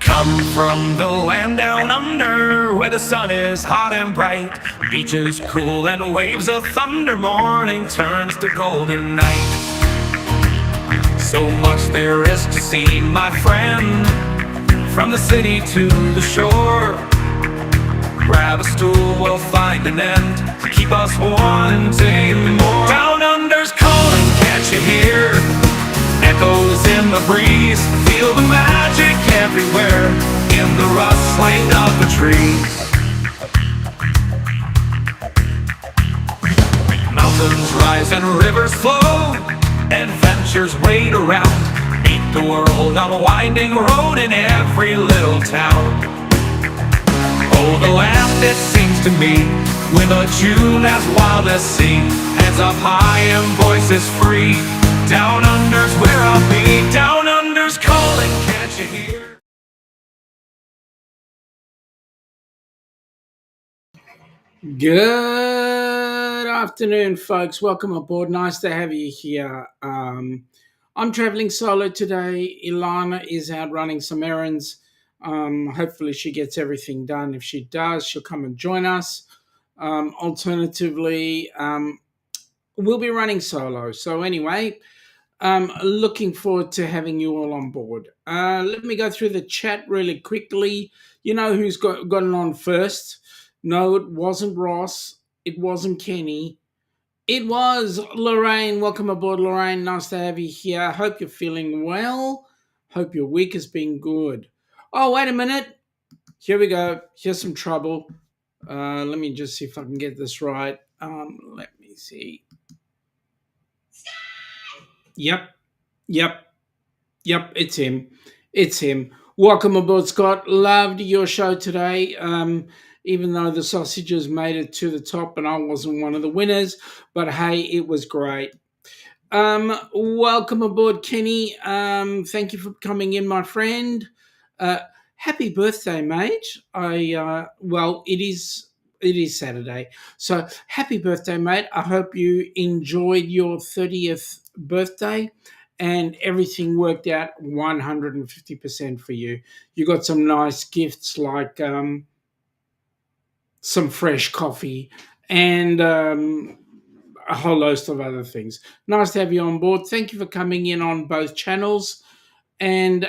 Come from the land down under, where the sun is hot and bright, beaches cool and waves of thunder. Morning turns to golden night. So much there is to see, my friend, from the city to the shore. Grab a stool, we'll find an end to keep us wanting more. Down under's calling, can't you hear? Echoes in the breeze, feel the magic everywhere, in the rustling of the trees. Mountains rise and rivers flow, adventures wait around. Meet the world on a winding road in every little town. Oh, the land, it seems to me, with a tune as wild as sea, hands up high and voices free. Down under's where I'll be. Down under's calling, can't you hear? Good afternoon, folks. Welcome aboard. Nice to have you here. I'm traveling solo today. Ilana is out running some errands. Hopefully, she gets everything done. If she does, she'll come and join us. Alternatively, we'll be running solo. So, anyway, looking forward to having you all on board. Let me go through the chat really quickly. You know who's gotten on first? No, it wasn't Ross. It wasn't Kenny. It was Lorraine. Welcome aboard, Lorraine. Nice to have you here. Hope you're feeling well. Hope your week has been good. Oh, wait a minute. Here we go. Here's some trouble. Let me just see if I can get this right. Let me see. Yep. It's him. It's him. Welcome aboard, Scott. Loved your show today. Even though the sausages made it to the top and I wasn't one of the winners, but hey, it was great. Welcome aboard, Kenny. Thank you for coming in, my friend. Happy birthday, mate. It is Saturday. So happy birthday, mate. I hope you enjoyed your 30th birthday and everything worked out 150% for you. You got some nice gifts like some fresh coffee and a whole host of other things. Nice to have you on board. Thank you for coming in on both channels and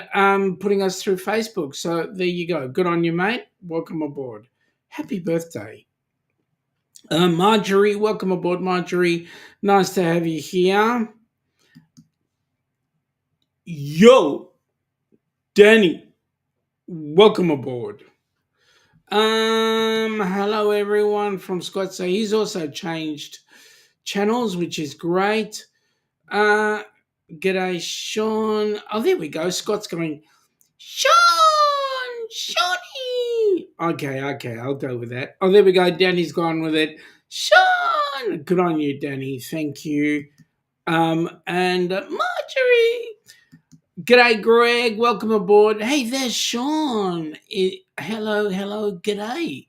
putting us through Facebook. So there you go. Good on you, mate. Welcome aboard. Happy birthday. Marjorie, welcome aboard, Marjorie. Nice to have you here. Yo, Danny, welcome aboard. Hello everyone from Scott. So he's also changed channels, which is great. G'day, Shaun. Oh, there we go. Scott's going, Shawnee. Okay, I'll go with that. Oh, there we go. Danny's gone with it. Shaun. Good on you, Danny. Thank you. And Marjorie. G'day, Greg. Welcome aboard. Hey, there's Shaun. Hello, g'day.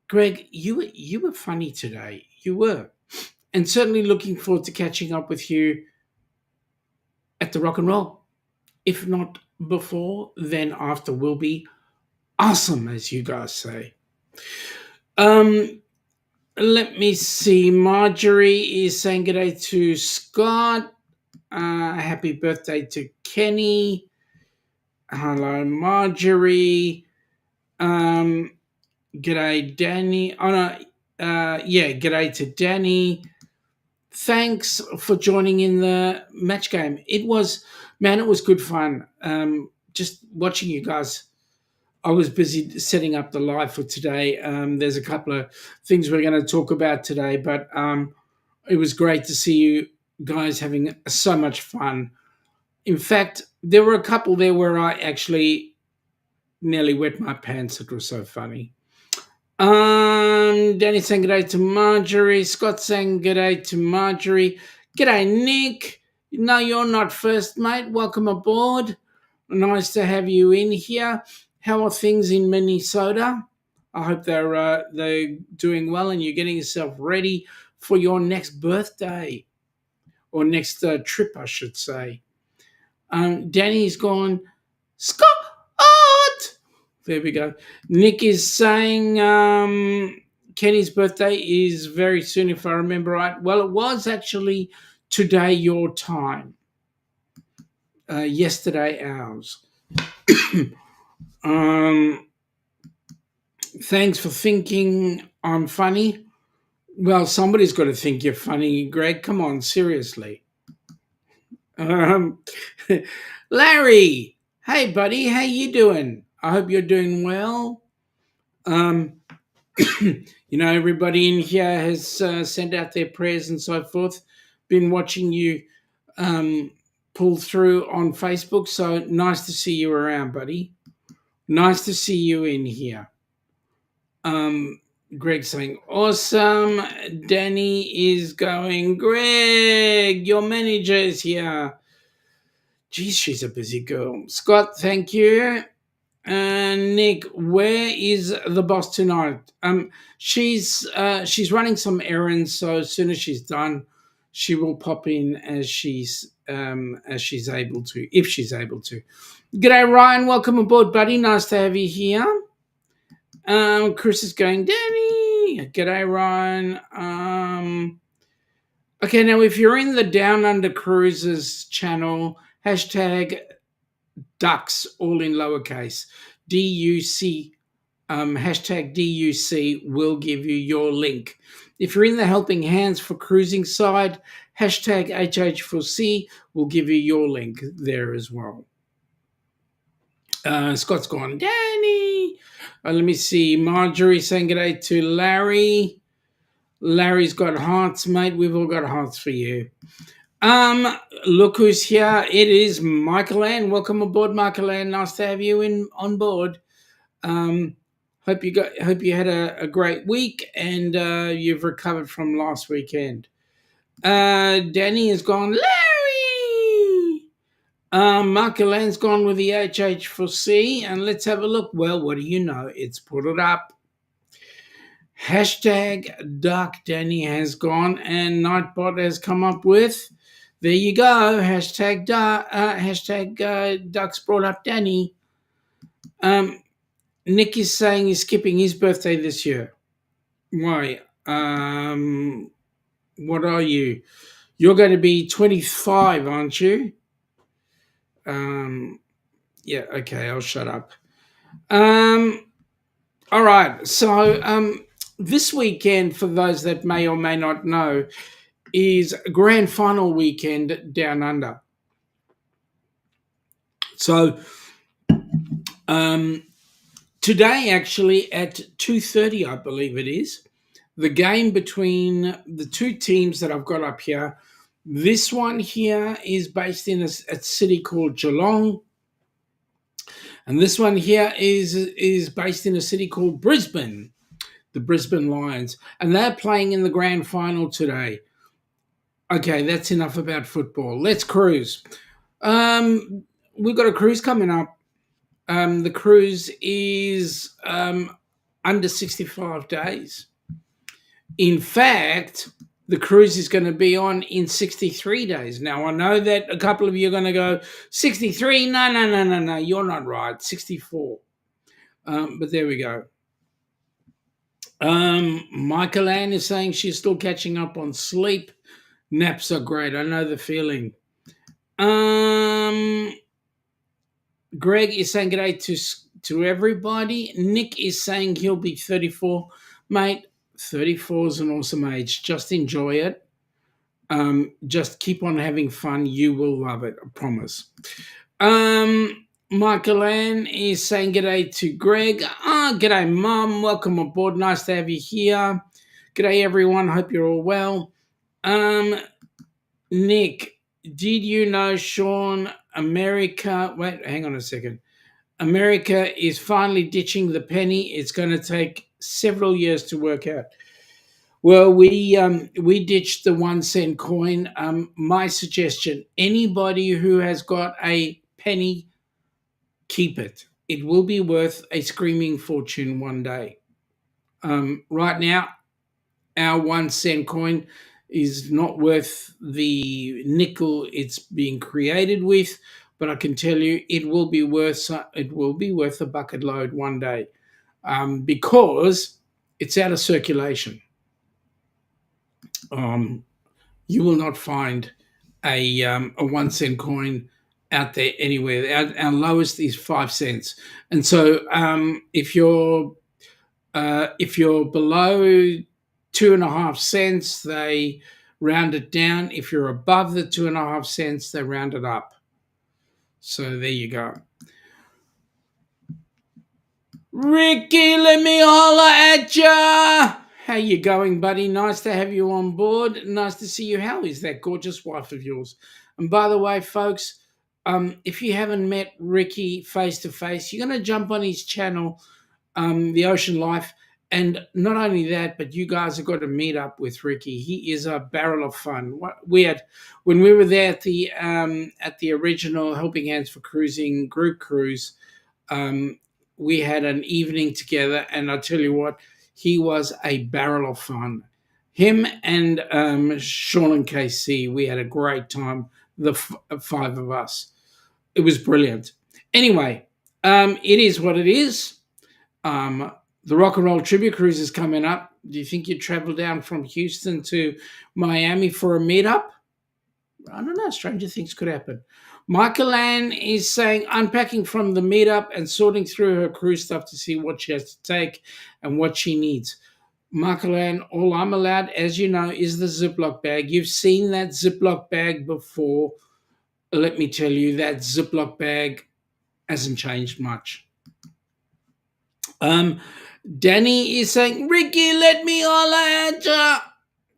Greg, you were funny today. You were. And certainly looking forward to catching up with you at the Rock and Roll. If not before, then after will be awesome, as you guys say. Let me see. Marjorie is saying g'day to Scott. Happy birthday to Kenny. Hello, Marjorie. G'day, Danny. Oh, no. G'day to Danny. Thanks for joining in the match game. It was good fun. Just watching you guys. I was busy setting up the live for today. There's a couple of things we're going to talk about today, but it was great to see you guys having so much fun. In fact, there were a couple there where I actually nearly wet my pants. It was so funny. Danny saying g'day to Marjorie. Scott saying g'day to Marjorie. G'day, Nick. No, you're not first, mate. Welcome aboard. Nice to have you in here. How are things in Minnesota? I hope they're doing well and you're getting yourself ready for your next birthday or next trip, I should say. Danny's gone. Scott! There we go. Nick is saying Kenny's birthday is very soon, if I remember right. Well, it was actually today your time. Yesterday ours. um, thanks for thinking I'm funny. Well, somebody's got to think you're funny, Greg. Come on, seriously. Um, Larry, hey buddy, how you doing? I hope you're doing well. Um, everybody in here has sent out their prayers and so forth. Been watching you pull through on Facebook, so nice to see you around, buddy. Nice to see you in here. Greg saying, awesome. Danny is going, Greg, your manager is here. Geez, she's a busy girl. Scott, thank you. And Nick, where is the boss tonight? She's running some errands, so as soon as she's done, she will pop in as she's able to, if she's able to. G'day, Ryan. Welcome aboard, buddy. Nice to have you here. Chris is going, Danny. G'day, Ryan. Okay, now if you're in the Down Under Cruises channel, hashtag ducks, all in lowercase, DUC, hashtag DUC will give you your link. If you're in the Helping Hands for Cruising side, hashtag HH4C will give you your link there as well. Scott's gone, Danny. Let me see. Marjorie saying g'day to Larry. Larry's got hearts, mate. We've all got hearts for you. Look who's here. It is Michael Ann. Welcome aboard, Michael Ann. Nice to have you on board. Hope you had a great week and you've recovered from last weekend. Danny has gone, Larry. Michael Ann's gone with the HH4C, and let's have a look. Well, what do you know? It's put it up. Hashtag duck Danny has gone, and Nightbot has come up with, there you go, hashtag ducks brought up Danny. Nick is saying he's skipping his birthday this year. Why? What are you? You're going to be 25, aren't you? Yeah, okay, I'll shut up. All right, so this weekend, for those that may or may not know, is grand final weekend down under. So today, actually, at 2:30, I believe it is, the game between the two teams that I've got up here. This one here is based in a city called Geelong. And this one here is based in a city called Brisbane, the Brisbane Lions. And they're playing in the grand final today. Okay, that's enough about football. Let's cruise. We've got a cruise coming up. The cruise is under 65 days. In fact, the cruise is going to be on in 63 days. Now, I know that a couple of you are going to go, 63? No, you're not right. 64. But there we go. Michael Ann is saying she's still catching up on sleep. Naps are great. I know the feeling. Greg is saying g'day to everybody. Nick is saying he'll be 34. Mate, 34 is an awesome age. Just enjoy it. Just keep on having fun. You will love it. I promise. Michael Ann is saying g'day to Greg. G'day, Mum. Welcome aboard. Nice to have you here. G'day, everyone. Hope you're all well. Nick, did you know Shaun Wait, hang on a second. America is finally ditching the penny. It's going to take several years to work out. Well, we ditched the 1 cent coin. My suggestion, anybody who has got a penny, keep it. It will be worth a screaming fortune one day. Right now, our 1 cent coin is not worth the nickel it's being created with. but I can tell you it will be worth a bucket load one day, because it's out of circulation. You will not find a 1 cent coin out there anywhere. Our lowest is 5 cents, and so if you're below 2.5 cents, they round it down. If you're above the 2.5 cents, they round it up. So there you go. Ricky, let me holler at ya. How you going, buddy? Nice to have you on board. Nice to see you. How is that gorgeous wife of yours? And by the way, folks, if you haven't met Ricky face to face, you're going to jump on his channel, The Ocean Life. And not only that, but you guys have got to meet up with Ricky. He is a barrel of fun. When we were there at the original Helping Hands for Cruising group cruise, we had an evening together, and I tell you what, he was a barrel of fun. Him and Shaun and KC, we had a great time, the five of us. It was brilliant. Anyway, it is what it is. The Rock and Roll Tribute Cruise is coming up. Do you think you'd travel down from Houston to Miami for a meetup? I don't know. Stranger things could happen. Michael Ann is saying unpacking from the meetup and sorting through her cruise stuff to see what she has to take and what she needs. Michael Ann, all I'm allowed, as you know, is the Ziploc bag. You've seen that Ziploc bag before. Let me tell you, that Ziploc bag hasn't changed much. Danny is saying, Ricky, let me holler at ya,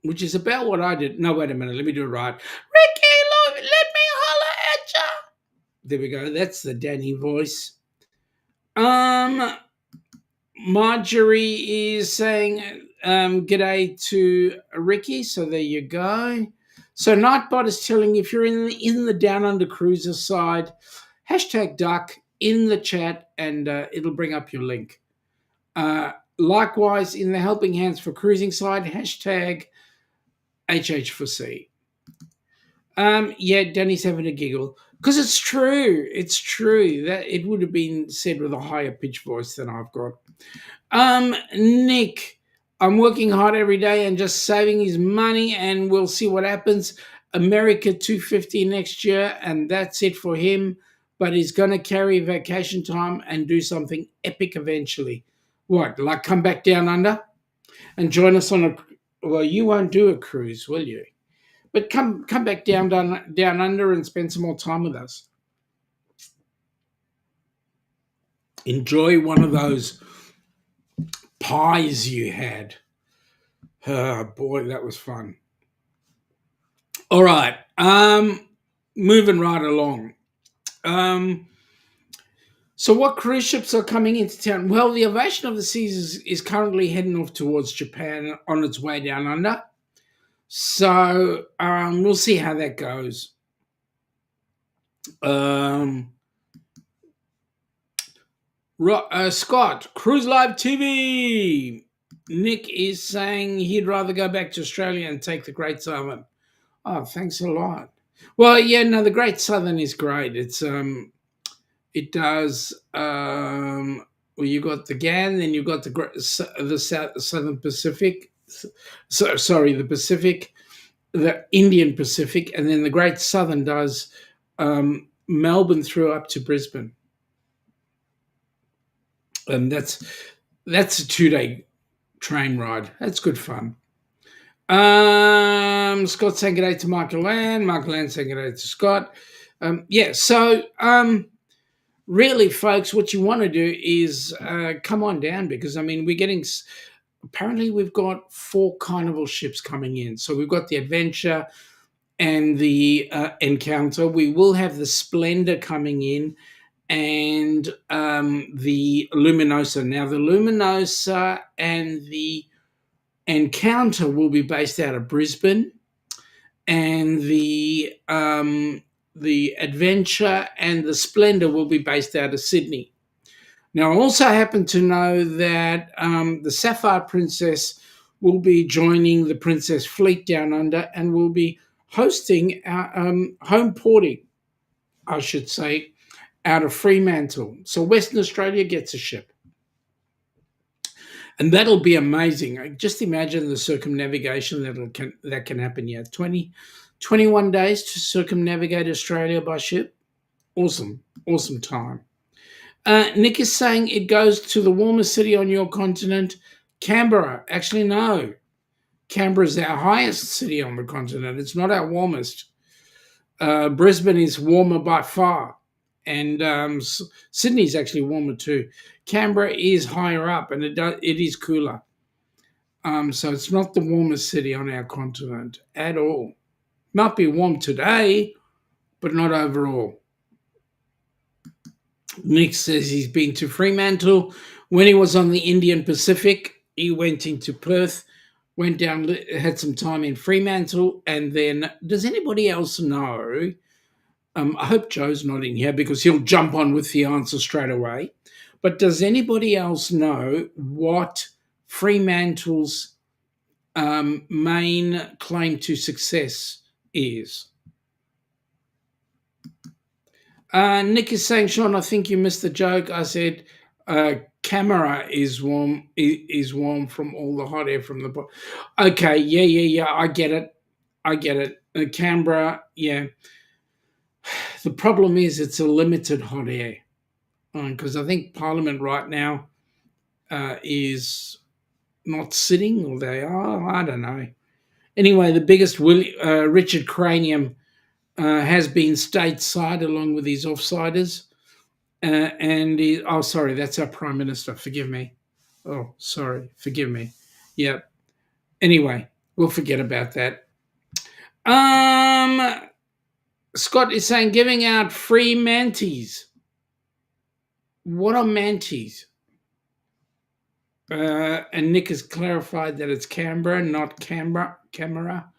which is about what I did. No, wait a minute. Let me do it right. Ricky, let me holler at ya. There we go. That's the Danny voice. Marjorie is saying, g'day to Ricky. So there you go. So Nightbot is telling you, if you're in the Down Under Cruiser side, #duck in the chat, and it'll bring up your link. Likewise, in the Helping Hands for Cruising side, #HH4C. Yeah, Danny's having a giggle because it's true. It's true that it would have been said with a higher pitch voice than I've got. Nick, I'm working hard every day and just saving his money, and we'll see what happens. America 250 next year, and that's it for him. But he's going to carry vacation time and do something epic eventually. What, like come back down under and join us on a... Well, you won't do a cruise, will you? But come back down under and spend some more time with us. Enjoy one of those pies you had. Oh, boy, that was fun. All right. Moving right along. So what cruise ships are coming into town? Well, the Ovation of the Seas is currently heading off towards Japan on its way down under. So we'll see how that goes. Scott, Cruise Live TV. Nick is saying he'd rather go back to Australia and take the Great Southern. Oh, thanks a lot. Well, yeah, no, the Great Southern is great. It does. Well, you got the GAN, then you got the Southern Pacific. The Pacific, the Indian Pacific, and then the Great Southern does Melbourne through up to Brisbane. And that's a 2-day train ride. That's good fun. Scott saying g'day to Michael Ann. Michael Ann saying g'day to Scott. Really, folks, what you want to do is come on down, because, I mean, apparently we've got 4 carnival ships coming in. So we've got the Adventure and the Encounter. We will have the Splendor coming in, and the Luminosa. Now, the Luminosa and the Encounter will be based out of Brisbane, and the Adventure and the Splendor will be based out of Sydney. Now, I also happen to know that the Sapphire Princess will be joining the Princess Fleet down under and will be hosting our home porting. I should say, out of Fremantle. So Western Australia gets a ship. And that'll be amazing. Just imagine the circumnavigation that can happen here. 21 days to circumnavigate Australia by ship. Awesome. Awesome time. Nick is saying it goes to the warmest city on your continent, Canberra. Actually, no. Canberra is our highest city on the continent. It's not our warmest. Brisbane is warmer by far. And Sydney's actually warmer too. Canberra is higher up, and it is cooler. So it's not the warmest city on our continent at all. Might be warm today, but not overall. Nick says he's been to Fremantle. When he was on the Indian Pacific, he went into Perth, went down, had some time in Fremantle, and then does anybody else know? I hope Joe's not in here because he'll jump on with the answer straight away. But does anybody else know what Fremantle's main claim to success is? Nick is saying, Shaun, I think you missed the joke. I said, camera is warm from all the hot air from the. Okay, yeah. I get it. Canberra, yeah. The problem is it's a limited hot air because I think Parliament right now is not sitting, or they are. I don't know. Anyway, the biggest Richard Cranium has been stateside along with his offsiders. Sorry, that's our Prime Minister. Forgive me. Oh, sorry. Forgive me. Yep. Anyway, we'll forget about that. Scott is saying giving out free manties. What are manties? And Nick has clarified that it's Canberra, not Canberra. Canberra.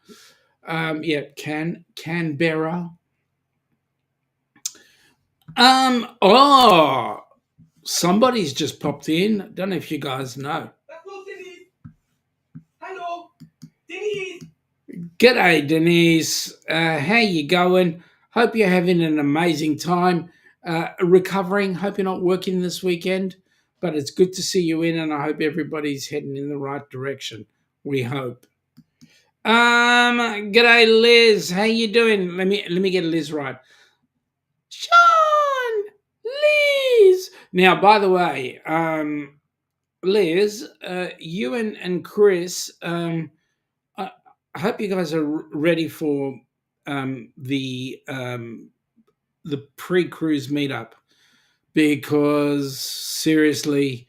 Somebody's just popped in. Don't know if you guys know. Hello, Denise. G'day, Denise. How you going? Hope you're having an amazing time. Recovering. Hope you're not working this weekend, but it's good to see you in, and I hope everybody's heading in the right direction. We hope. G'day, Liz. How you doing? Let me get Liz right. Shaun, Liz. Now, by the way, Liz, you and Chris, I hope you guys are ready for the pre-cruise meetup, because seriously,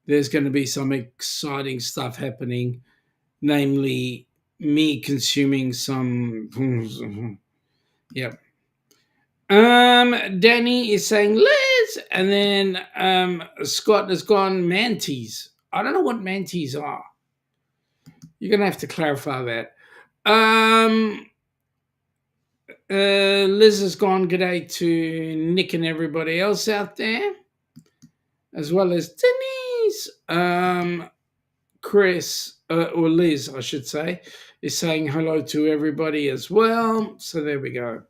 there's going to be some exciting stuff happening, namely me consuming some. Yep. Danny is saying Liz, and then Scott has gone manties. I don't know what manties are. You're gonna have to clarify that. Liz has gone g'day to Nick and everybody else out there, as well as Denise. Chris, or Liz, I should say, is saying hello to everybody as well. So there we go.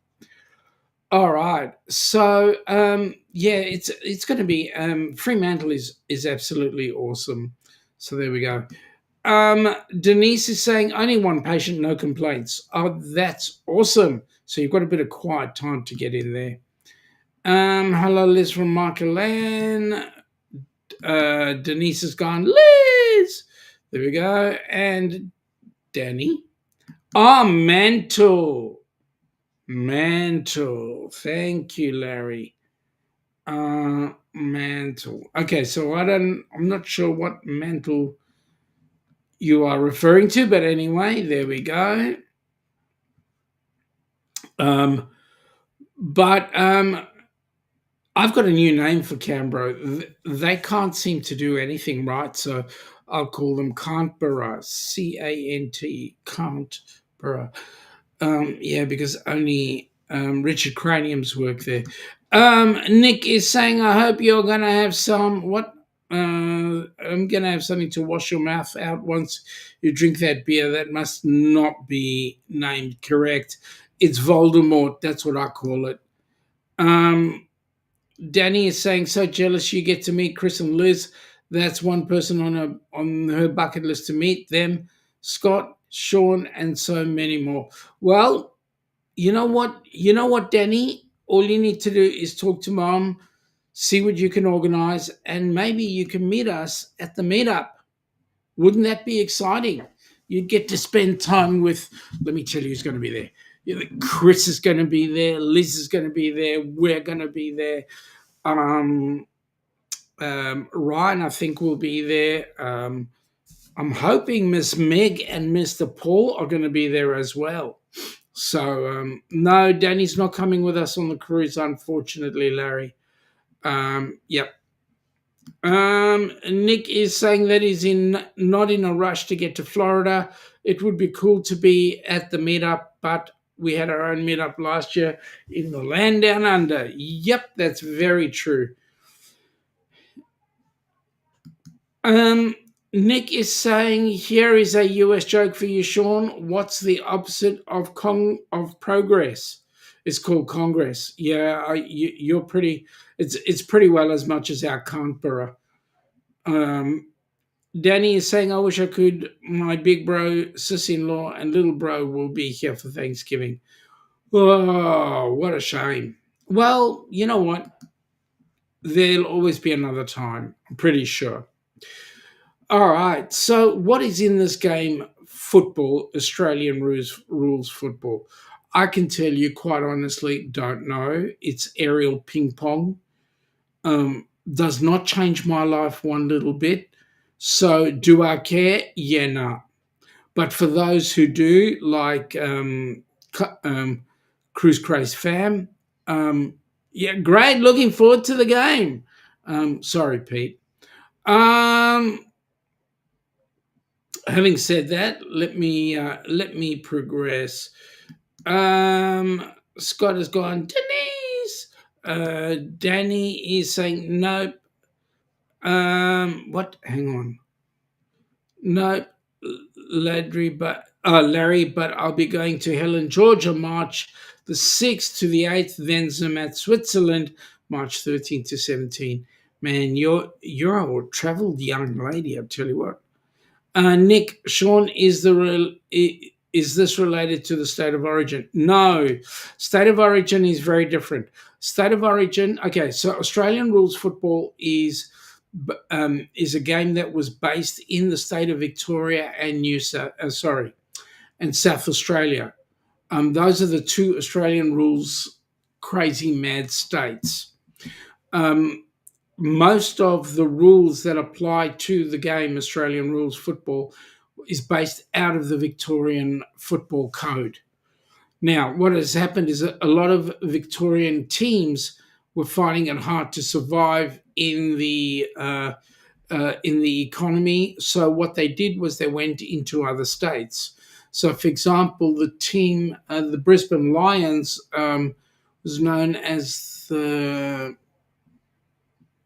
All right. So it's going to be Fremantle is absolutely awesome. So there we go. Denise is saying only one patient, no complaints. Oh, that's awesome. So you've got a bit of quiet time to get in there. Hello, Liz from Michael Ann. Denise has gone, Liz. There we go. And Danny. Mantle. Thank you, Larry. Mantle. Okay, so I'm not sure what mantle you are referring to, but anyway, there we go. But I've got a new name for Canberra. They can't seem to do anything right, so I'll call them Canberra. C-A-N-T, Canberra. Because only Richard Cranium's work there. Nick is saying, I hope you're going to have some, I'm going to have something to wash your mouth out once you drink that beer. That must not be named correct. It's Voldemort. That's what I call it. Um, Danny is saying, so jealous you get to meet Chris and Liz. That's one person on her bucket list to meet them. Scott, Shaun, and so many more. Well, you know what? You know what, Danny? All you need to do is talk to Mom, see what you can organize, and maybe you can meet us at the meetup. Wouldn't that be exciting? You'd get to spend time with, let me tell you who's going to be there. Chris is going to be there. Liz is going to be there. We're going to be there. Um, Ryan, I think, will be there. I'm hoping Miss Meg and Mr. Paul are going to be there as well. So, no, Danny's not coming with us on the cruise, unfortunately, Larry. Yep. Nick is saying that he's not in a rush to get to Florida. It would be cool to be at the meetup, but we had our own meetup last year in the land down under. Yep, that's very true. Nick is saying, here is a US joke for you, Shaun. What's the opposite of progress? It's called Congress. Yeah, you're pretty. It's pretty well as much as our Canberra. Danny is saying, I wish I could. My big bro, sis-in-law, and little bro will be here for Thanksgiving. Oh, what a shame. Well, you know what? There'll always be another time, I'm pretty sure. All right. So, what is in this game? Football, Australian rules football. I can tell you quite honestly, don't know. It's aerial ping pong. Does not change my life one little bit. So, do I care? Yeah, no. But for those who do, like Cruise Craze fam, yeah, great. Looking forward to the game. Sorry, Pete. Having said that, let me progress. Scott has gone. Denise. Danny is saying nope. What? Hang on. Nope. Larry, but I'll be going to Helen, Georgia, March the 6th to the 8th, then Zermatt, Switzerland, March 13th to 17th. Man, you're a traveled young lady, I tell you what. Nick, Shaun, is this related to the state of origin? No, state of origin is very different. State of origin. Okay, so Australian rules football is a game that was based in the state of Victoria and and South Australia. Those are the two Australian rules crazy mad states. Most of the rules that apply to the game, Australian rules football, is based out of the Victorian Football Code. Now, what has happened is a lot of Victorian teams were finding it hard to survive in the economy. So what they did was they went into other states. So, for example, the team, the Brisbane Lions, was known as the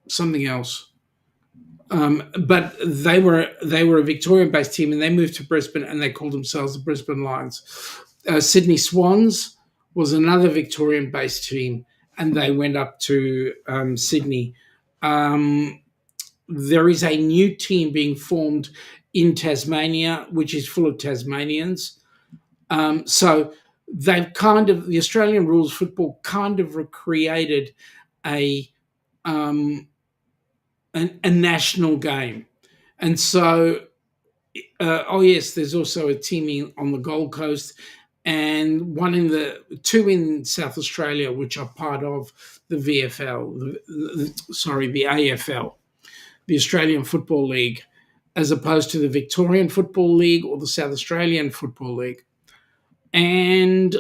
something else. But they were a Victorian-based team, and they moved to Brisbane, and they called themselves the Brisbane Lions. Sydney Swans was another Victorian-based team, and they went up to Sydney. There is a new team being formed in Tasmania, which is full of Tasmanians. So they've the Australian rules football kind of recreated a national game. And so, yes, there's also a team on the Gold Coast and two in South Australia, which are part of the VFL, the AFL, the Australian Football League, as opposed to the Victorian Football League or the South Australian Football League. And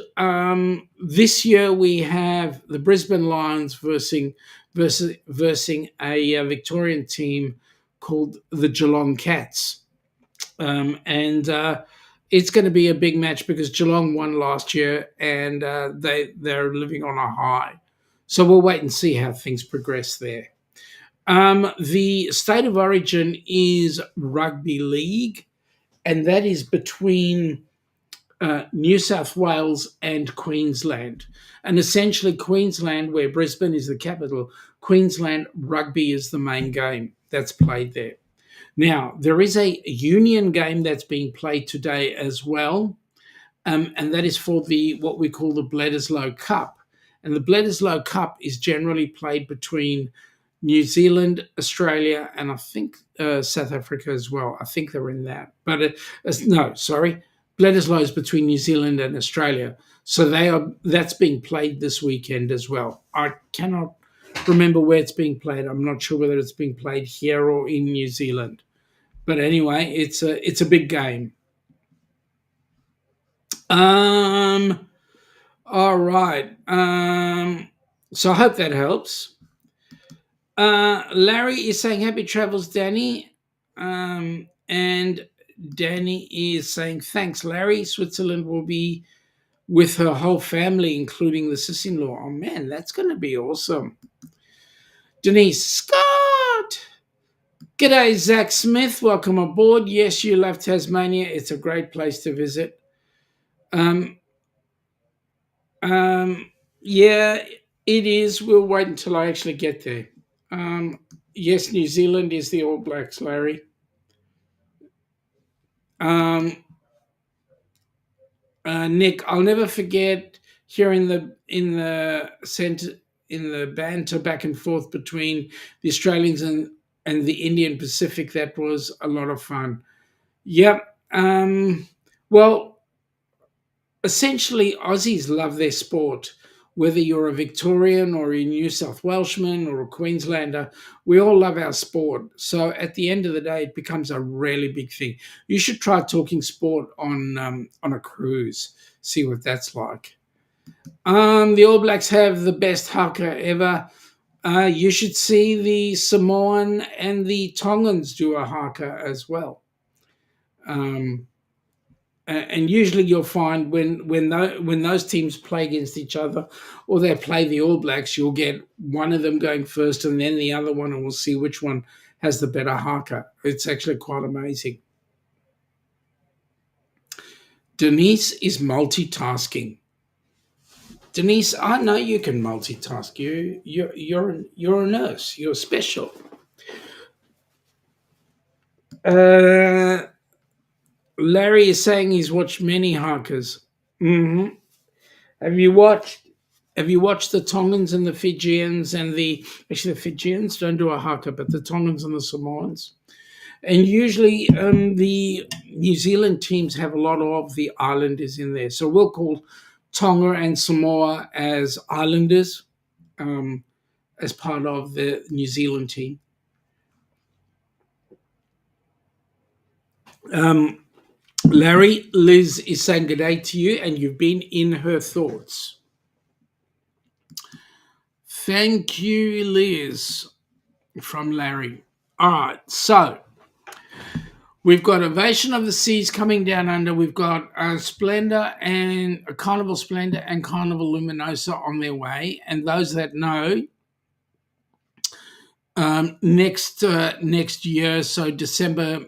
this year we have the Brisbane Lions versus a Victorian team called the Geelong Cats. And it's going to be a big match because Geelong won last year and they're living on a high. So we'll wait and see how things progress there. The state of origin is rugby league, and that is between New South Wales and Queensland. And essentially, Queensland, where Brisbane is the capital, Queensland rugby is the main game that's played there. Now, there is a union game that's being played today as well, and that is for the what we call the Bledisloe Cup. And the Bledisloe Cup is generally played between New Zealand, Australia, and I think South Africa as well. I think they're in that. But no, sorry, Bledisloe is between New Zealand and Australia. So that's being played this weekend as well. I cannot remember where it's being played. I'm not sure whether it's being played here or in New Zealand. But anyway, it's a big game. All right. So I hope that helps. Larry is saying happy travels, Danny. And Danny is saying thanks, Larry. Switzerland will be with her whole family, including the sis-in-law. Oh man, that's going to be awesome. Denise Scott. G'day, Zach Smith. Welcome aboard. Yes, you love Tasmania. It's a great place to visit. Yeah, it is. We'll wait until I actually get there. Yes, New Zealand is the All Blacks, Larry. Nick, I'll never forget hearing in the banter back and forth between the Australians and the Indian Pacific. That was a lot of fun. Yep. Well, essentially, Aussies love their sport. Whether you're a Victorian or a New South Welshman or a Queenslander, we all love our sport. So at the end of the day, it becomes a really big thing. You should try talking sport on a cruise, see what that's like. The All Blacks have the best haka ever. You should see the Samoan and the Tongans do a haka as well. And usually you'll find when those teams play against each other or they play the All Blacks, you'll get one of them going first and then the other one, and we'll see which one has the better haka. It's actually quite amazing. Denise is multitasking. Denise, I know you can multitask. You're a nurse. You're special. Larry is saying he's watched many hakas. Mm-hmm. Have you watched the Tongans and the Fijians and the Fijians don't do a haka, but the Tongans and the Samoans? And usually the New Zealand teams have a lot of the Islanders in there. So we'll call Tonga and Samoa as Islanders as part of the New Zealand team. Larry, Liz is saying good day to you, and you've been in her thoughts. Thank you, Liz, from Larry. All right, so we've got Ovation of the Seas coming down under. We've got Splendor and Carnival Splendor and Carnival Luminosa on their way. And those that know, next year, so December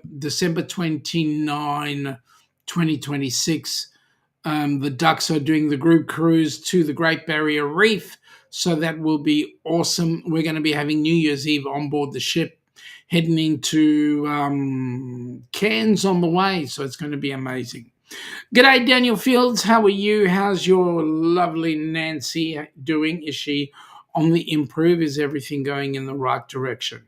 29, 2026, the Ducks are doing the group cruise to the Great Barrier Reef. So that will be awesome. We're going to be having New Year's Eve on board the ship, heading into Cairns on the way. So it's going to be amazing. G'day, Daniel Fields. How are you? How's your lovely Nancy doing? Is she on the improve? Is everything going in the right direction?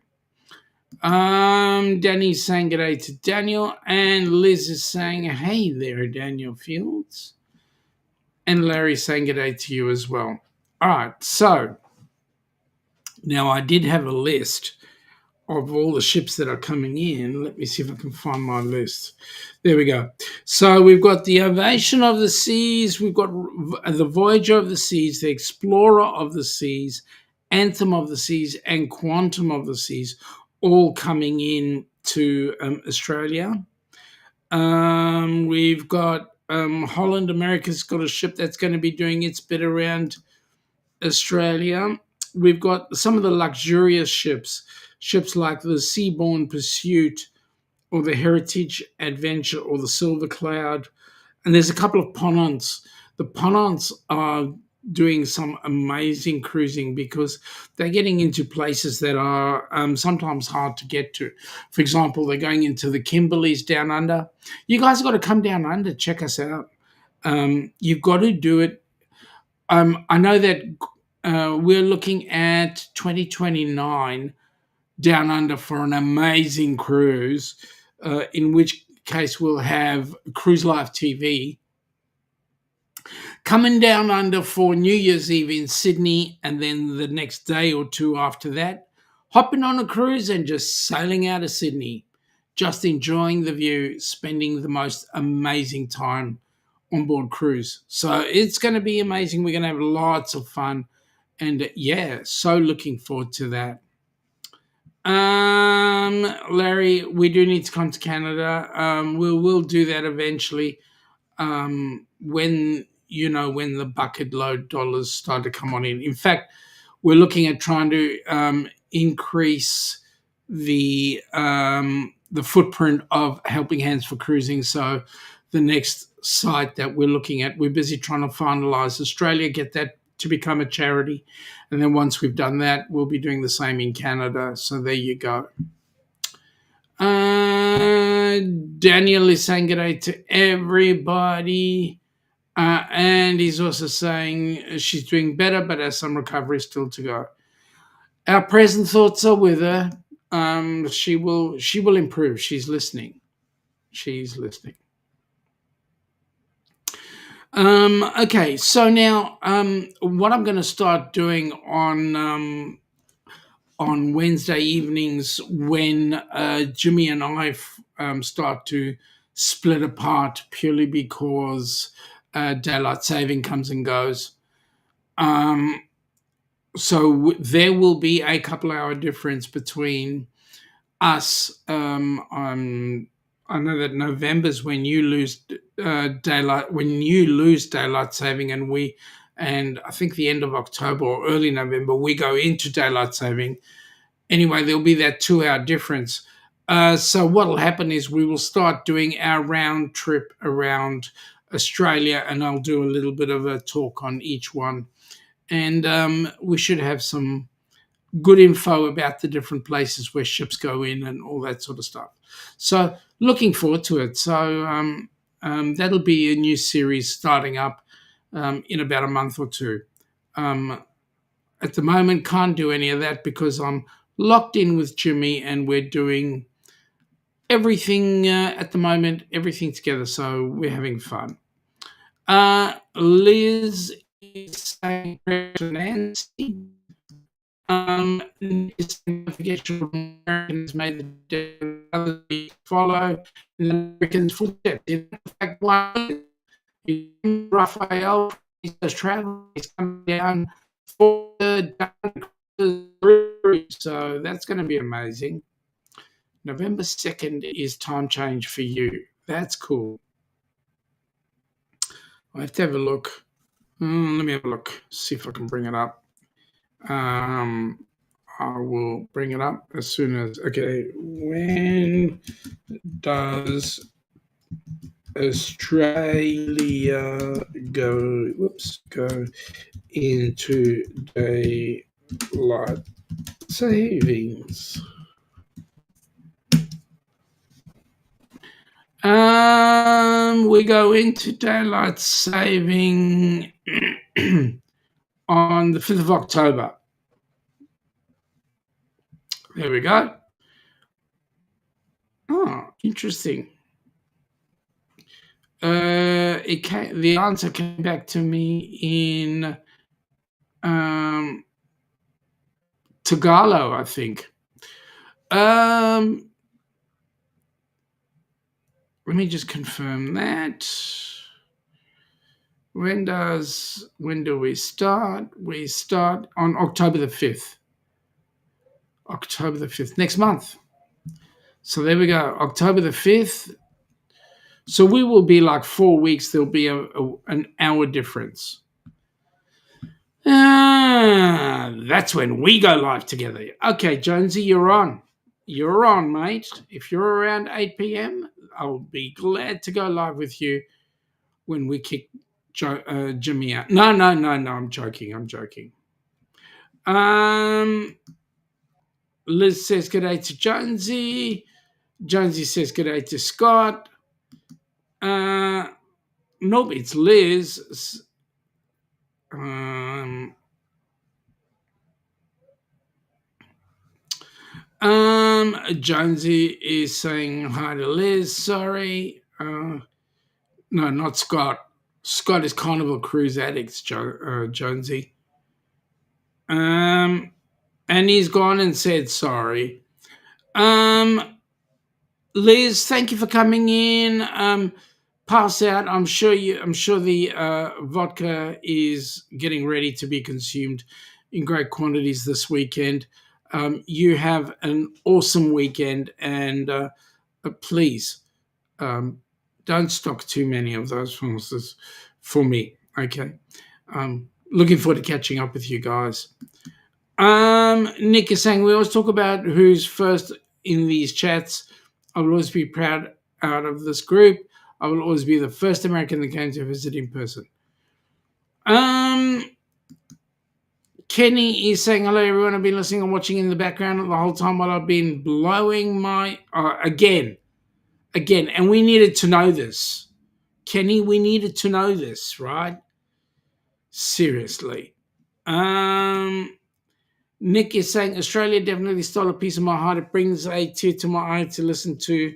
Danny's saying g'day to Daniel, and Liz is saying, hey there, Daniel Fields. And Larry's saying g'day to you as well. All right, so now I did have a list of all the ships that are coming in. Let me see if I can find my list. There we go. So we've got the Ovation of the Seas, we've got the Voyager of the Seas, the Explorer of the Seas, Anthem of the Seas, and Quantum of the Seas, all coming in to Australia. We've got Holland America's got a ship that's going to be doing its bit around Australia. We've got some of the luxurious ships like the Seabourn Pursuit or the Heritage Adventure or the Silver Cloud. and there's a couple of ponons. The ponons are doing some amazing cruising because they're getting into places that are sometimes hard to get to. For example, they're going into the Kimberleys down under. You guys got to come down under, check us out. You've got to do it. I know that we're looking at 2029 down under for an amazing cruise, in which case we'll have Cruise Life TV coming down under for New Year's Eve in Sydney, and then the next day or two after that, hopping on a cruise and just sailing out of Sydney, just enjoying the view, spending the most amazing time on board cruise. So it's going to be amazing. We're going to have lots of fun, and yeah, so looking forward to that. Larry, we do need to come to Canada. We'll do that eventually. When the bucket load dollars start to come on in. In fact, we're looking at trying to increase the footprint of Helping Hands for Cruising. So the next site that we're looking at, we're busy trying to finalise Australia, get that to become a charity. And then once we've done that, we'll be doing the same in Canada. So there you go. Daniel is saying good day to everybody. And he's also saying she's doing better, but has some recovery still to go. Our present thoughts are with her. She will improve. She's listening. Okay, so now what I'm going to start doing on Wednesday evenings when Jimmy and I start to split apart purely because daylight saving comes and goes. So there will be a couple-hour difference between us. I know that November's when you lose daylight saving, and I think the end of October or early November we go into daylight saving. Anyway, there'll be that 2-hour difference. So what will happen is we will start doing our round trip around Australia, and I'll do a little bit of a talk on each one. And we should have some good info about the different places where ships go in and all that sort of stuff. So looking forward to it. So that'll be a new series starting up in about a month or two. At the moment, can't do any of that because I'm locked in with Jimmy and we're doing everything at the moment, everything together. So we're having fun. Liz is saying Nancy. Don't forget your Americans made the other follow in the Americans' footsteps. In fact, one Raphael is traveling, he's coming down for the so that's going to be amazing. November 2nd is time change for you. That's cool. I have to have a look. Let me have a look. See if I can bring it up. I will bring it up as soon as. Okay, when does Australia go into daylight savings? We go into daylight saving on the 5th of October. There we go. Oh, interesting. The answer came back to me in Tagalog, I think. Let me just confirm that. When do we start? We start on October the 5th. October the 5th, next month. So there we go, October the 5th. So we will be like 4 weeks. There'll be an hour difference. That's when we go live together. Okay, Jonesy, you're on. You're on, mate. If you're around 8 p.m., I'll be glad to go live with you when we kicked Jimmy out. No, I'm joking. Liz says good day to Jonesy. Jonesy says good day to Scott. Nope, it's Liz. Jonesy is saying hi to Liz. Sorry. No, not Scott. Scott is Carnival Cruise Addicts, Jonesy. And he's gone and said sorry. Liz, thank you for coming in. Pass out. I'm sure the vodka is getting ready to be consumed in great quantities this weekend. You have an awesome weekend, and please don't stock too many of those forces for me. Okay. Looking forward to catching up with you guys. Nick is saying we always talk about who's first in these chats. I will always be proud out of this group. I will always be the first American that came to visit in person. Kenny is saying hello everyone. I've been listening and watching in the background the whole time while I've been blowing my again, and we needed to know this. Kenny, we needed to know this, right? Seriously. Nick is saying Australia definitely stole a piece of my heart. It brings a tear to my eye to listen to.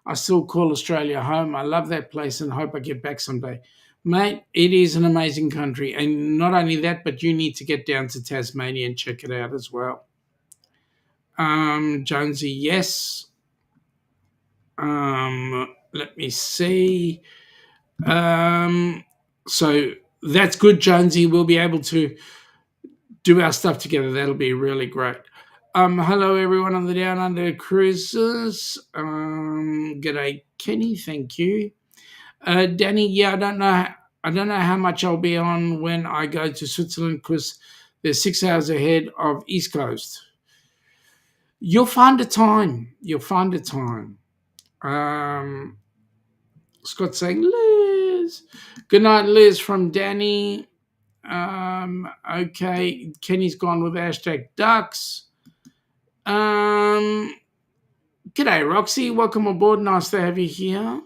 I still call Australia home. I love that place and hope I get back someday. Mate, it is an amazing country. And not only that, but you need to get down to Tasmania and check it out as well. Jonesy, yes. Let me see. So that's good, Jonesy. We'll be able to do our stuff together. That'll be really great. Hello everyone on the Down Under cruises. G'day, Kenny. Thank you. Danny, yeah, I don't know how much I'll be on when I go to Switzerland because they're 6 hours ahead of East Coast. You'll find a time. Scott's saying, Liz. Good night, Liz, from Danny. Okay, Kenny's gone with #ducks. G'day, Roxy. Welcome aboard. Nice to have you here.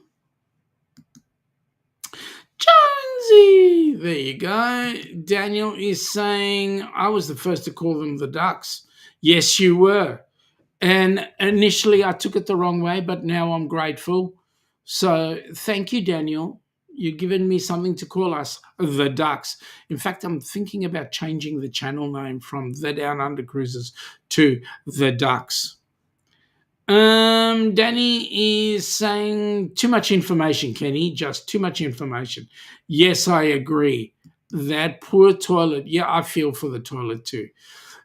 Jonesy. There you go. Daniel is saying, I was the first to call them the Ducks. Yes, you were. And initially I took it the wrong way, but now I'm grateful. So thank you, Daniel. You've given me something to call us the Ducks. In fact, I'm thinking about changing the channel name from the Down Under Cruises to the Ducks. Danny is saying too much information, Kenny, just too much information. Yes, I agree. That poor toilet. Yeah, I feel for the toilet too.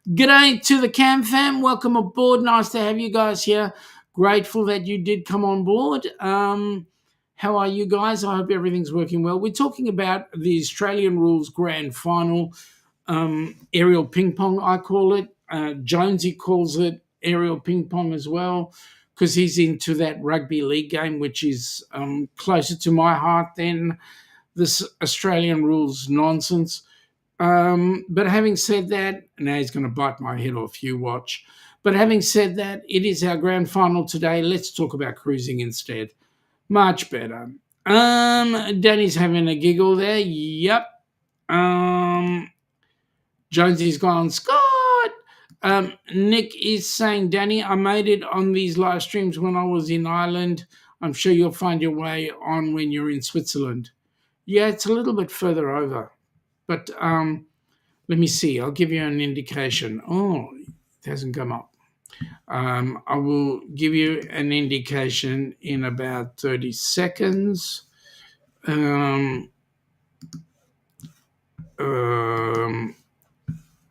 G'day to the Cam fam. Welcome aboard. Nice to have you guys here. Grateful that you did come on board. How are you guys? I hope everything's working well. We're talking about the Australian Rules Grand Final, aerial ping pong, I call it. Jonesy calls it aerial ping pong as well because he's into that rugby league game, which is closer to my heart than this Australian Rules nonsense. But having said that, now he's going to bite my head off, you watch. But having said that, it is our grand final today. Let's talk about cruising instead. Much better. Danny's having a giggle there. Yep. Jonesy's gone, Scott. Nick is saying, Danny, I made it on these live streams when I was in Ireland. I'm sure you'll find your way on when you're in Switzerland. Yeah, it's a little bit further over. But let me see. I'll give you an indication. Oh, it hasn't come up. I will give you an indication in about 30 seconds.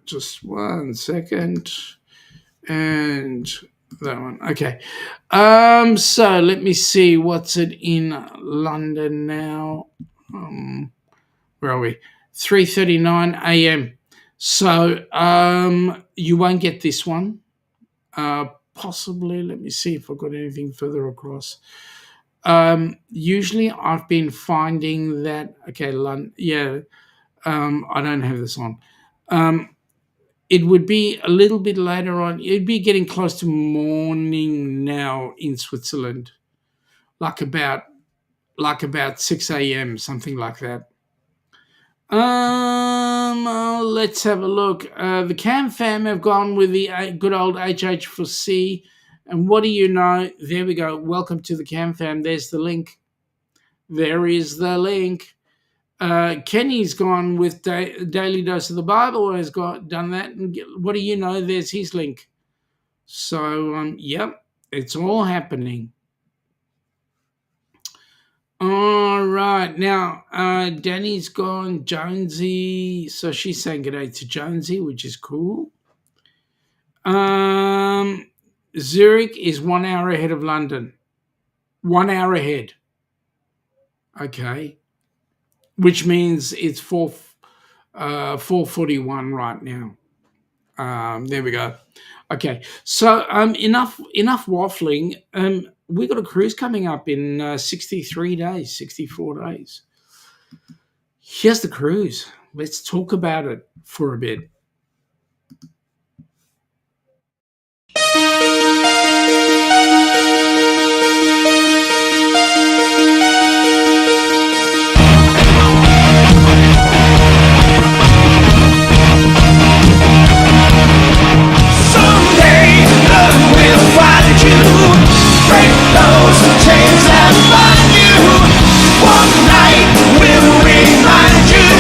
Just 1 second. And that one. Okay. So let me see. What's it in London now? Where are we? 3:39 a.m. So you won't get this one. Possibly, let me see if I've got anything further across. Usually I've been finding that, okay, I don't have this on. It would be a little bit later on. It'd be getting close to morning now in Switzerland, like about 6 a.m., something like that. Let's have a look. The Cam fam have gone with the good old HH for C. And what do you know? There we go. Welcome to the Cam fam. There's the link. There is the link. Kenny's gone with Daily Dose of the Bible, has done that. And what do you know? There's his link. So, yep, it's all happening. All right. Now, Danny's gone. Jonesy. So she's saying good day to Jonesy, which is cool. Zurich is 1 hour ahead of London. 1 hour ahead. Okay. Which means it's 4:41 right now. There we go. Okay. So enough waffling. We got a cruise coming up in 63 days, 64 days. Here's the cruise. Let's talk about it for a bit. Someday love will find you. Break those chains and find you. One night will remind you.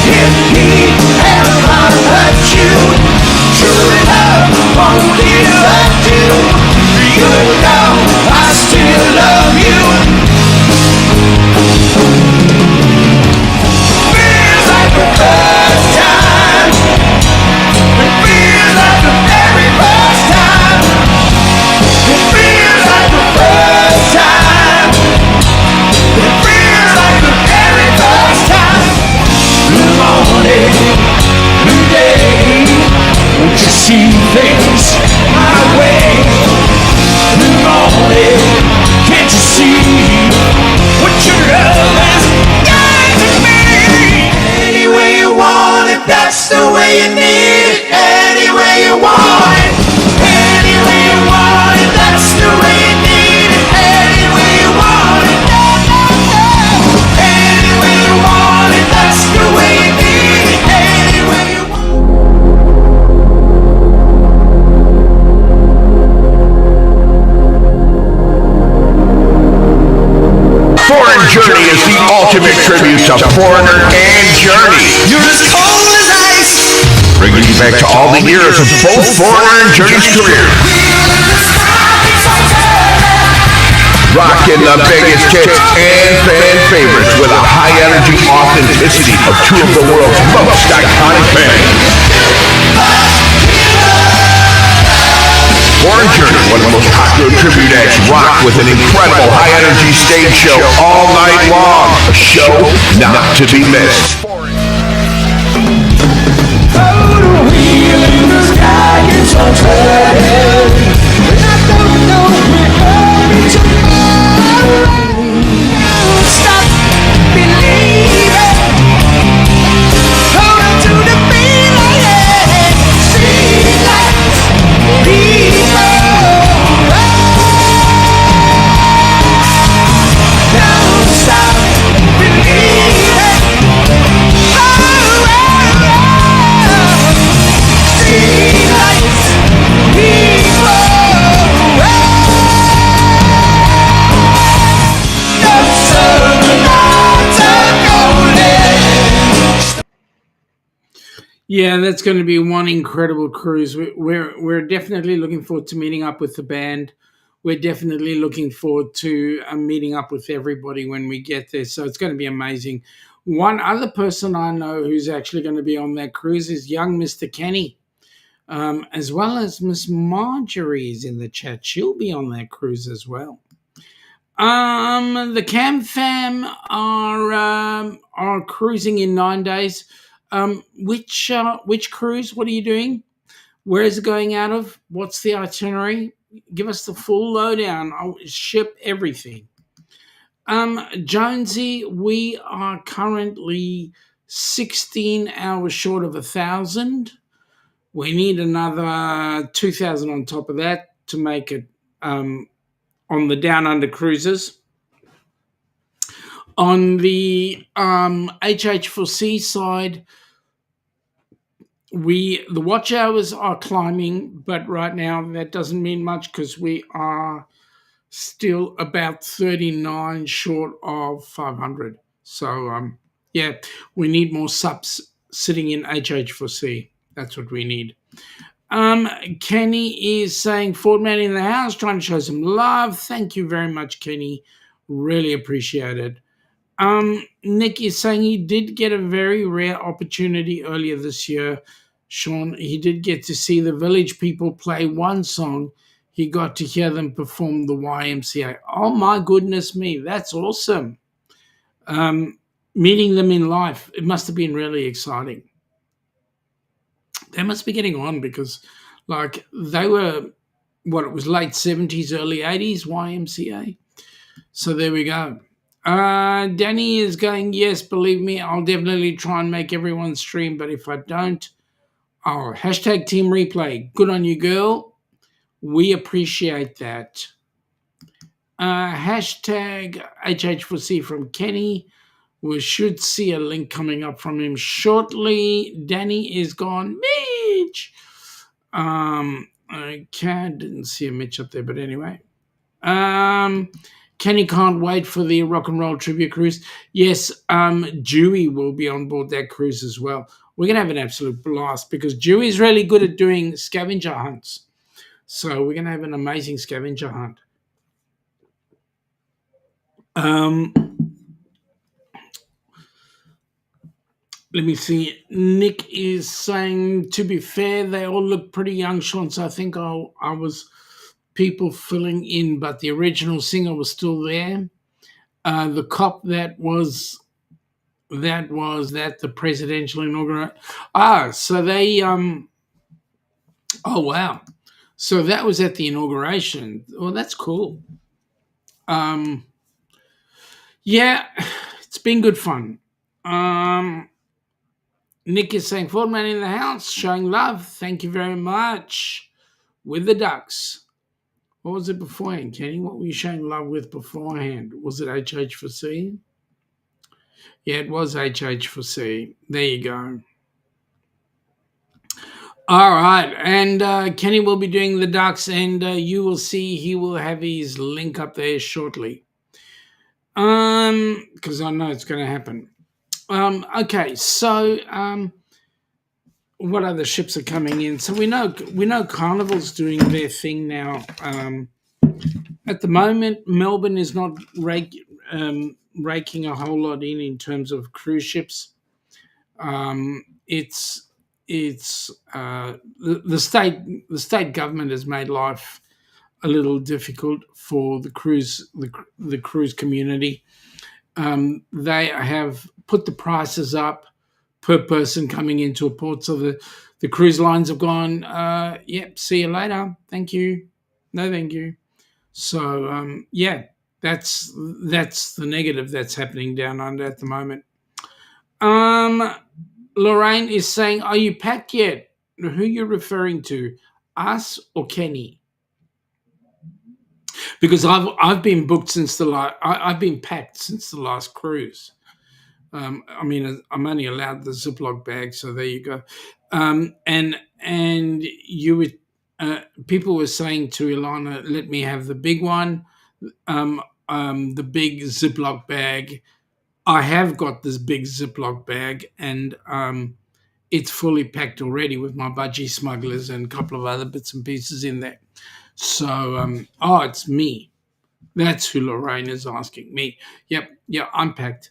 If he ever hurt you, true love won't desert you. You know I still love you. Feels like the first time. It feels like the very first time. It feels like the first time. It feels like the very first time. Good morning, good day. Won't you see things my way? Good morning, can't you see what your love has done to me? Any way you want it, that's the way you need it. Any way you want it, any way you want it, that's the way you need it. Any way you want it, any way you want it, that's the way you need it. Any way you want it. Foreign Journey is the ultimate tribute to Foreigner and Journey. You're as cold as ice. Bringing you back to all the years of both Foreigner and Journey's career. Rocking the biggest hits and fan favorites with a high energy authenticity of two of the world's most iconic bands. Foreign Journey, one of the most popular tribute acts, rock with an incredible high energy stage show all night long. A show not to be missed. Stop believing. Hold on to the feeling. See like people. Don't stop believing. See like people. Yeah, that's going to be one incredible cruise. We're definitely looking forward to meeting up with the band. We're definitely looking forward to meeting up with everybody when we get there. So it's going to be amazing. One other person I know who's actually going to be on that cruise is young Mr. Kenny, as well as Miss Marjorie is in the chat. She'll be on that cruise as well. The Cam fam are cruising in 9 days. Which cruise? What are you doing? Where is it going out of? What's the itinerary? give us the full lowdown. I'll ship everything. Jonesy, we are currently 16 hours short of 1,000. We need another 2,000 on top of that to make it on the Down Under cruises. On the HH4C side, the watch hours are climbing, but right now that doesn't mean much because we are still about 39 short of 500. So yeah, we need more subs sitting in HH4C. That's what we need. Kenny is saying FatMat in the house, trying to show some love. Thank you very much, Kenny. Really appreciate it. Nick is saying he did get a very rare opportunity earlier this year. Shaun, he did get to see the Village People play one song. He got to hear them perform the YMCA. Oh my goodness me, that's awesome. Meeting them in life, it must have been really exciting. They must be getting on because, like, they were, it was late 70s, early 80s, YMCA. So there we go. Danny is going, yes, believe me, I'll definitely try and make everyone stream, but if I don't, hashtag team replay. Good on you, girl. We appreciate that. Hashtag HH4C from Kenny. We should see a link coming up from him shortly. Danny is gone. Mitch. Okay, didn't see a Mitch up there, but anyway. Kenny can't wait for the rock and roll trivia cruise. Yes, Dewey will be on board that cruise as well. We're going to have an absolute blast because Dewey's really good at doing scavenger hunts. So we're going to have an amazing scavenger hunt. Let me see. Nick is saying, to be fair, they all look pretty young, Shaun. So I think I was people filling in, but the original singer was still there. The cop that was the presidential inauguration. So they oh wow. So that was at the inauguration. Well, that's cool. Yeah, it's been good fun. Nick is saying, FatMat in the house, showing love. Thank you very much. With the Ducks. What was it beforehand, Kenny? What were you showing love with beforehand? Was it HH4C? Yeah, it was HH4C. There you go. All right. And Kenny will be doing the Ducks, and you will see he will have his link up there shortly. Because I know it's going to happen. Okay, so what other ships are coming in? So we know Carnival's doing their thing now. At the moment, Melbourne is not raking a whole lot in terms of cruise ships. It's the state government has made life a little difficult for the cruise community. They have put the prices up per person coming into a port, so the cruise lines have gone, yep, see you later, thank you, no thank you. So yeah, that's the negative that's happening down under at the moment. Lorraine is saying, are you packed yet? Who are you referring to, us or Kenny? Because I've been booked since I've been packed since the last cruise. I mean, I'm only allowed the Ziploc bag, so there you go. And you would people were saying to Ilana, let me have the big one, the big Ziploc bag. I have got this big Ziploc bag, and it's fully packed already with my budgie smugglers and a couple of other bits and pieces in there. So, it's me. That's who Lorraine is asking. Me. Yep, yeah, I'm packed.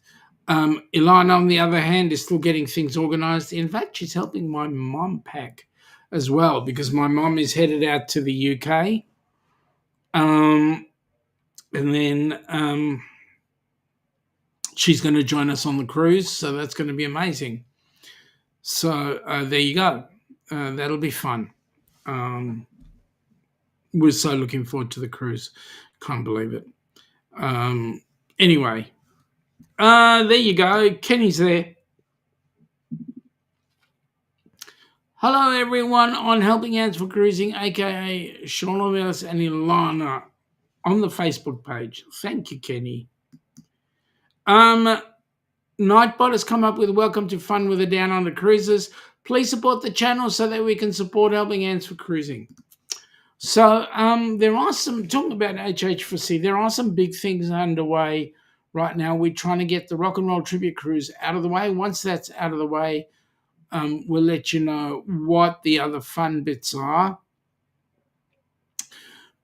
Ilana, on the other hand, is still getting things organized. In fact, she's helping my mom pack as well because my mom is headed out to the UK. And then she's going to join us on the cruise, so that's going to be amazing. So there you go. That'll be fun. we're so looking forward to the cruise. Can't believe it. Anyway, there you go. Kenny's there. Hello, everyone on Helping Hands for Cruising, aka Shaun Ornellas and Ilana on the Facebook page. Thank you, Kenny. Nightbot has come up with welcome to fun with the Down Under Cruises. Please support the channel so that we can support Helping Hands for Cruising. So there are some, talking about HH4C, there are some big things underway right now. We're trying to get the Rock and Roll Tribute Cruise out of the way. Once that's out of the way, we'll let you know what the other fun bits are,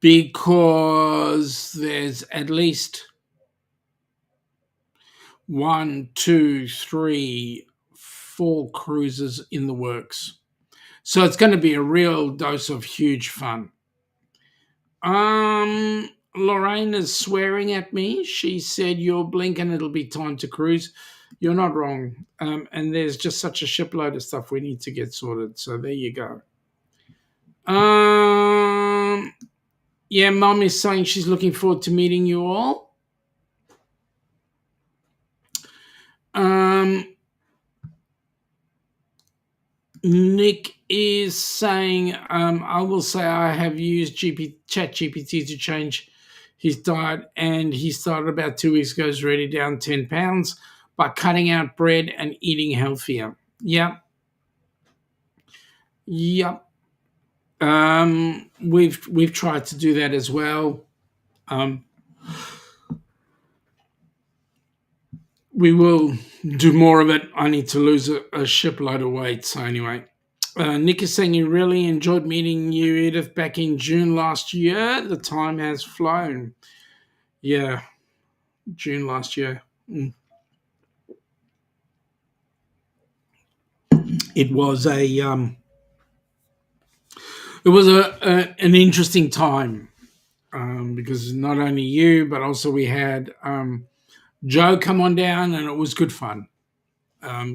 because there's at least 1, 2, 3, 4 cruises in the works. So it's going to be a real dose of huge fun. Lorraine is swearing at me. She said, "You'll blink and it'll be time to cruise." You're not wrong. And there's just such a shipload of stuff we need to get sorted. So there you go. Yeah, Mum is saying she's looking forward to meeting you all. Nick is saying, I will say I have used ChatGPT to change his diet, and he started about 2 weeks ago. He's already down 10 pounds by cutting out bread and eating healthier. Yep. We've tried to do that as well. We will do more of it. I need to lose a shipload of weight. So anyway, Nick is saying he really enjoyed meeting you, Edith, back in June last year. The time has flown. Yeah, June last year. It was an interesting time, because not only you, but also we had Joe come on down, and it was good fun.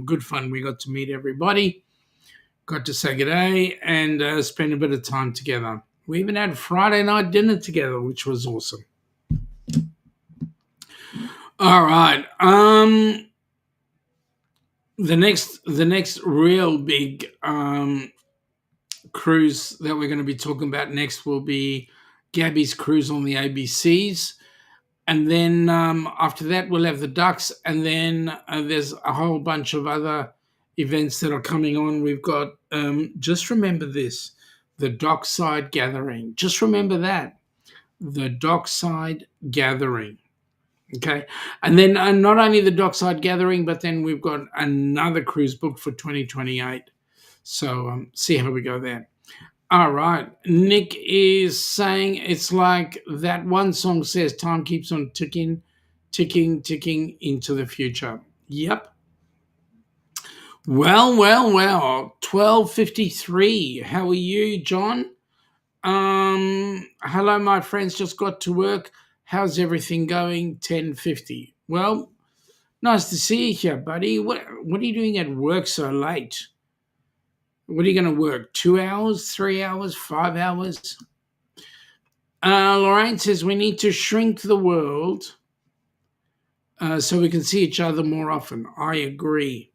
Good fun. We got to meet everybody, got to say good day, and spend a bit of time together. We even had Friday night dinner together, which was awesome. All right. The next real big cruise that we're going to be talking about next will be Gabby's cruise on the ABCs. And then after that, we'll have the Ducks. And then there's a whole bunch of other events that are coming on. We've got, just remember this, the Dockside Gathering. Just remember that, the Dockside Gathering. Okay. And then not only the Dockside Gathering, but then we've got another cruise booked for 2028. So see how we go there. All right. Nick is saying it's like that one song says, time keeps on ticking, ticking, ticking into the future. Yep. Well. 12:53. How are you, John? Hello, my friends. Just got to work. How's everything going? 10:50. Well, nice to see you here, buddy. What are you doing at work so late? What are you going to work? 2 hours, 3 hours, 5 hours? Lorraine says we need to shrink the world so we can see each other more often. I agree.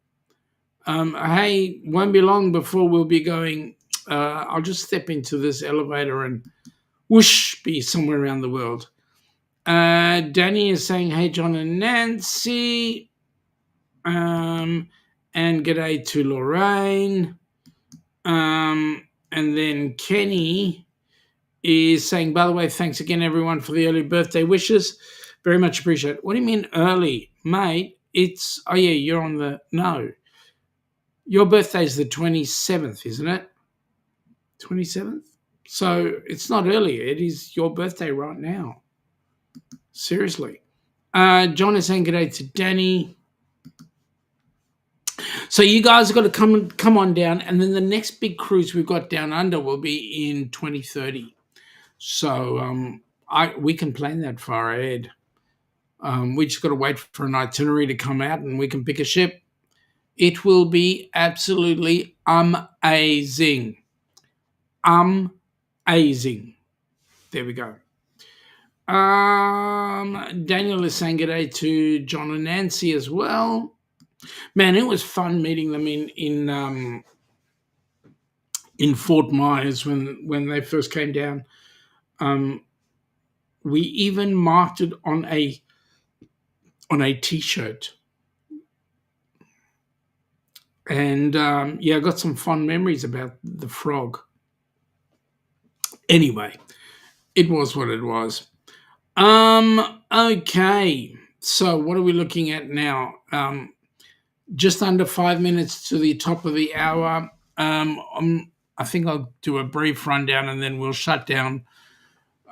Hey, won't be long before we'll be going. I'll just step into this elevator and whoosh, be somewhere around the world. Danny is saying, hey, John and Nancy. And g'day to Lorraine. And then Kenny is saying, by the way, thanks again, everyone, for the early birthday wishes. Very much appreciate it. What do you mean early, mate? It's, oh, yeah, you're on the, no. Your birthday's the 27th, isn't it? 27th? So it's not early. It is your birthday right now. Seriously. John is saying g'day to Danny. So you guys have got to come on down, and then the next big cruise we've got down under will be in 2030. So we can plan that far ahead. We just got to wait for an itinerary to come out, and we can pick a ship. It will be absolutely amazing. Amazing. There we go. Daniel is saying good day to John and Nancy as well. Man, it was fun meeting them in Fort Myers when they first came down. We even marked it on a T-shirt, and I got some fond memories about the frog. Anyway, it was what it was. Okay, so what are we looking at now? Just under 5 minutes to the top of the hour. I think I'll do a brief rundown and then we'll shut down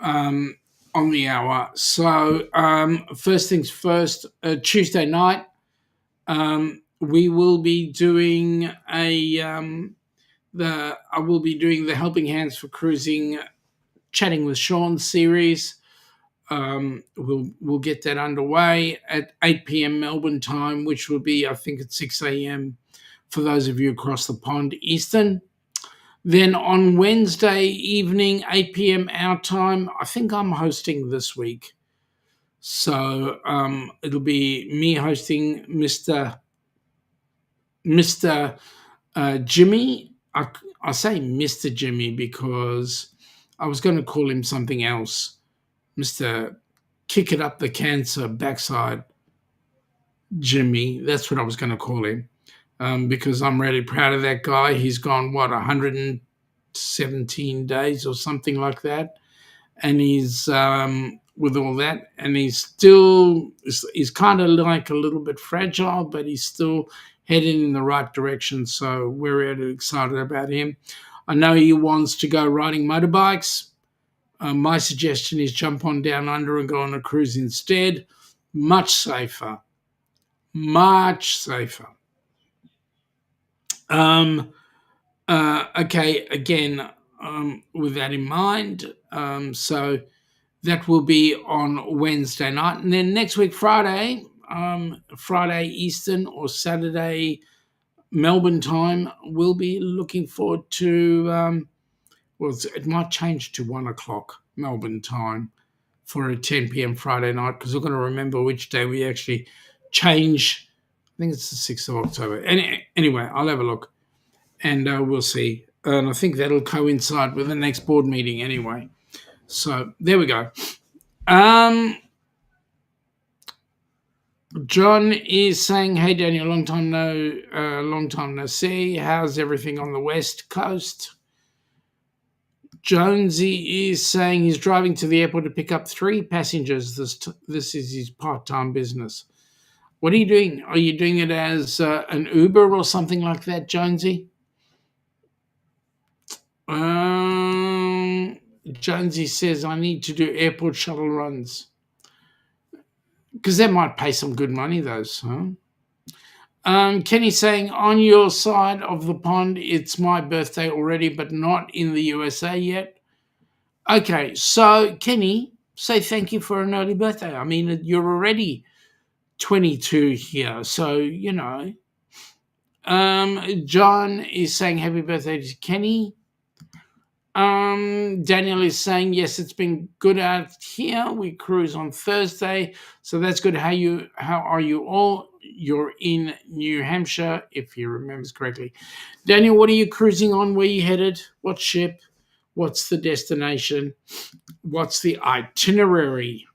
on the hour. So first things first, Tuesday night, we will be doing I will be doing the Helping Hands for Cruising, Chatting with Shaun series. We'll get that underway at 8 p.m. Melbourne time, which will be, I think, at 6 a.m. for those of you across the pond, Eastern. Then on Wednesday evening, 8 p.m. our time, I think I'm hosting this week. So it'll be me hosting Mr. Jimmy. I say Mr. Jimmy because I was going to call him something else. Mr. Kick It Up the Cancer Backside Jimmy. That's what I was going to call him because I'm really proud of that guy. He's gone, 117 days or something like that. And he's, with all that, and he's kind of like a little bit fragile, but he's still heading in the right direction. So we're really excited about him. I know he wants to go riding motorbikes. My suggestion is jump on Down Under and go on a cruise instead. Much safer. Much safer. Okay, again, with that in mind, so that will be on Wednesday night. And then next week, Friday Eastern or Saturday Melbourne time, we'll be looking forward to... it might change to 1 o'clock Melbourne time for a 10 p.m. Friday night because we're going to remember which day we actually change. I think it's the 6th of October. Anyway, I'll have a look and we'll see. And I think that'll coincide with the next board meeting anyway. So there we go. John is saying, hey, Daniel, long time no see. How's everything on the West Coast? Jonesy is saying he's driving to the airport to pick up 3 passengers. This is his part-time business. What are you doing? Are you doing it as an Uber or something like that, Jonesy? Jonesy says, I need to do airport shuttle runs. Because that might pay some good money, those, huh? Kenny's saying, on your side of the pond, it's my birthday already, but not in the USA yet. Okay, so, Kenny, say thank you for an early birthday. I mean, you're already 22 here, so, you know. John is saying happy birthday to Kenny. Daniel is saying, yes, it's been good out here. We cruise on Thursday, so that's good. How are you all? You're in New Hampshire, if he remembers correctly. Daniel, what are you cruising on? Where are you headed? What ship? What's the destination? What's the itinerary?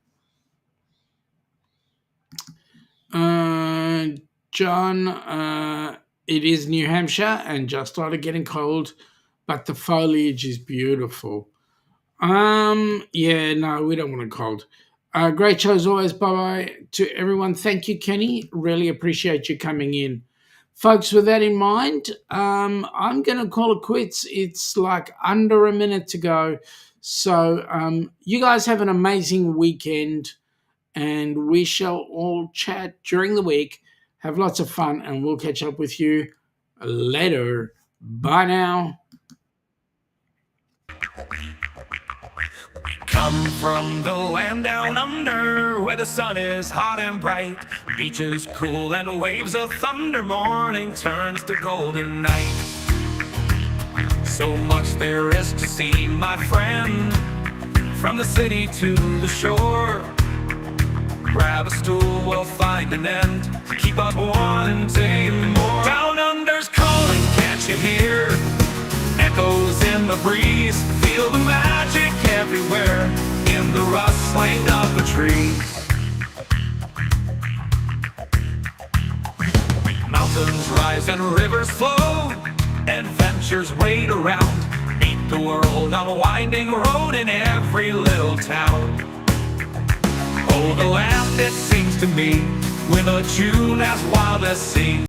John, it is New Hampshire and just started getting cold, but the foliage is beautiful. Yeah, no, we don't want it cold. Great show as always. Bye-bye to everyone. Thank you, Kenny. Really appreciate you coming in. Folks, with that in mind, I'm going to call it quits. It's like under a minute to go. So you guys have an amazing weekend, and we shall all chat during the week. Have lots of fun, and we'll catch up with you later. Bye now. Come from the land down under, where the sun is hot and bright, beaches cool and waves of thunder. Morning turns to golden night. So much there is to see, my friend. from the city to the shore. Grab a stool, we'll find an end. Keep up wanting more. Down under's calling, can't you hear? Echoes in the breeze. Feel the magic everywhere in the rustling of the trees. Mountains rise and rivers flow. Adventures wait around. Meet the world on a winding road in every little town. Oh, the land, it sings to me with a tune as wild as sea.